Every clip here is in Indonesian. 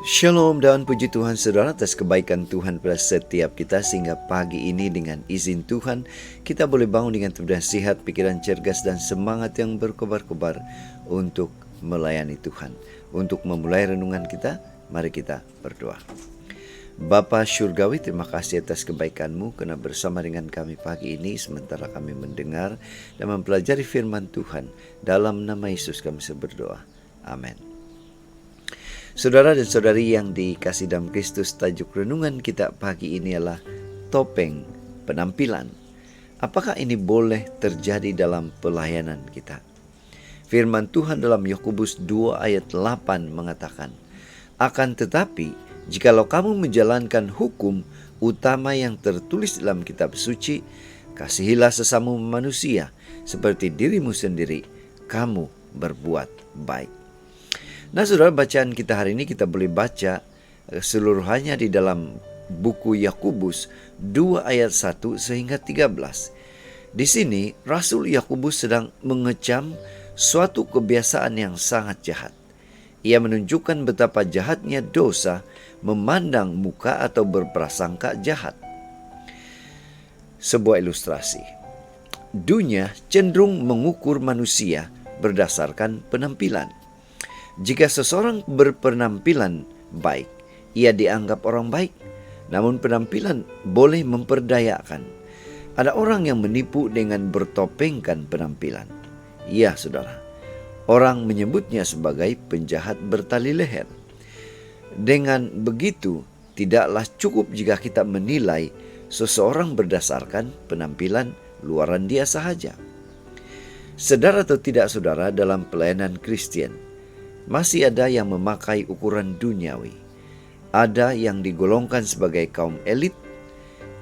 Shalom dan puji Tuhan saudara atas kebaikan Tuhan pada setiap kita, sehingga pagi ini dengan izin Tuhan kita boleh bangun dengan tubuh sehat, pikiran cergas dan semangat yang berkobar-kobar untuk melayani Tuhan. Untuk memulai renungan kita, mari kita berdoa. Bapa Syurgawi, terima kasih atas kebaikan-Mu karena bersama dengan kami pagi ini sementara kami mendengar dan mempelajari firman Tuhan. Dalam nama Yesus kami berdoa. Amin. Saudara dan saudari yang dikasihi dalam Kristus, tajuk renungan kita pagi ini adalah topeng penampilan. Apakah ini boleh terjadi dalam pelayanan kita? Firman Tuhan dalam Yakobus 2 ayat 8 mengatakan, "Akan tetapi, jikalau kamu menjalankan hukum utama yang tertulis dalam kitab suci, kasihilah sesamamu manusia seperti dirimu sendiri, kamu berbuat baik." Nah saudara, bacaan kita hari ini kita boleh baca seluruhannya di dalam buku Yakobus 2 ayat 1 sehingga 13. Di sini Rasul Yakobus sedang mengecam suatu kebiasaan yang sangat jahat. Ia menunjukkan betapa jahatnya dosa memandang muka atau berprasangka jahat. Sebuah ilustrasi. Dunia cenderung mengukur manusia berdasarkan penampilan. Jika seseorang berpenampilan baik, ia dianggap orang baik. Namun penampilan boleh memperdayakan. Ada orang yang menipu dengan bertopengkan penampilan. Ya saudara, orang menyebutnya sebagai penjahat bertali leher. Dengan begitu, tidaklah cukup jika kita menilai seseorang berdasarkan penampilan luaran dia sahaja. Sadar atau tidak saudara, dalam pelayanan Kristen, masih ada yang memakai ukuran duniawi. Ada yang digolongkan sebagai kaum elit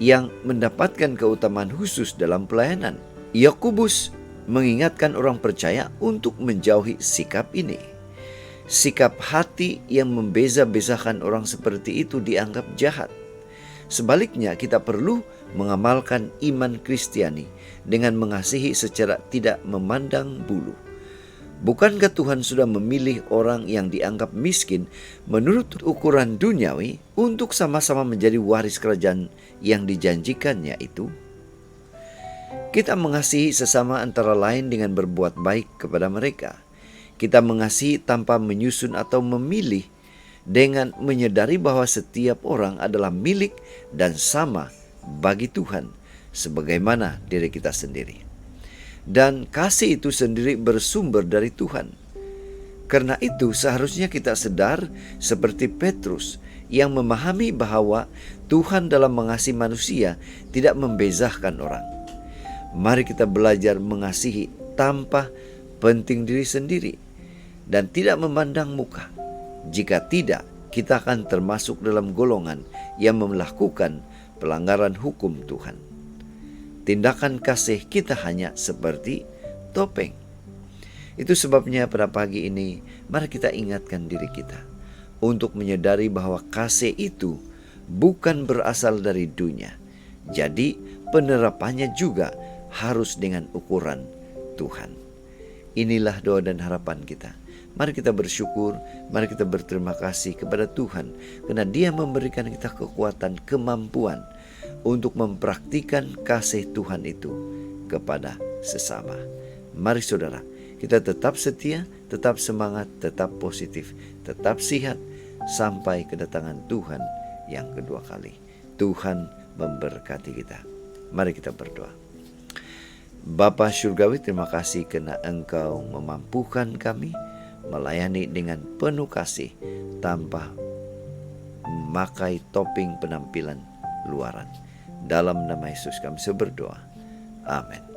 yang mendapatkan keutamaan khusus dalam pelayanan. Yakobus mengingatkan orang percaya untuk menjauhi sikap ini. Sikap hati yang membeza-bezakan orang seperti itu dianggap jahat. Sebaliknya, kita perlu mengamalkan iman Kristiani dengan mengasihi secara tidak memandang bulu. Bukankah Tuhan sudah memilih orang yang dianggap miskin menurut ukuran duniawi untuk sama-sama menjadi waris kerajaan yang dijanjikannya itu? Kita mengasihi sesama antara lain dengan berbuat baik kepada mereka. Kita mengasihi tanpa menyusun atau memilih, dengan menyadari bahwa setiap orang adalah milik dan sama bagi Tuhan, sebagaimana diri kita sendiri. Dan kasih itu sendiri bersumber dari Tuhan. Karena itu seharusnya kita sadar seperti Petrus yang memahami bahwa Tuhan dalam mengasihi manusia tidak membezakan orang. Mari kita belajar mengasihi tanpa penting diri sendiri dan tidak memandang muka. Jika tidak, kita akan termasuk dalam golongan yang melakukan pelanggaran hukum Tuhan. Tindakan kasih kita hanya seperti topeng. Itu sebabnya pada pagi ini, mari kita ingatkan diri kita untuk menyadari bahwa kasih itu bukan berasal dari dunia. Jadi penerapannya juga harus dengan ukuran Tuhan. Inilah doa dan harapan kita. Mari kita bersyukur, mari kita berterima kasih kepada Tuhan karena Dia memberikan kita kekuatan, kemampuan untuk mempraktikkan kasih Tuhan itu kepada sesama. Mari saudara, kita tetap setia, tetap semangat, tetap positif, tetap sehat sampai kedatangan Tuhan yang kedua kali. Tuhan memberkati kita. Mari kita berdoa. Bapa Syurgawi, terima kasih karena Engkau memampukan kami melayani dengan penuh kasih tanpa memakai topeng penampilan luaran. Dalam nama Yesus kami berdoa. Amin.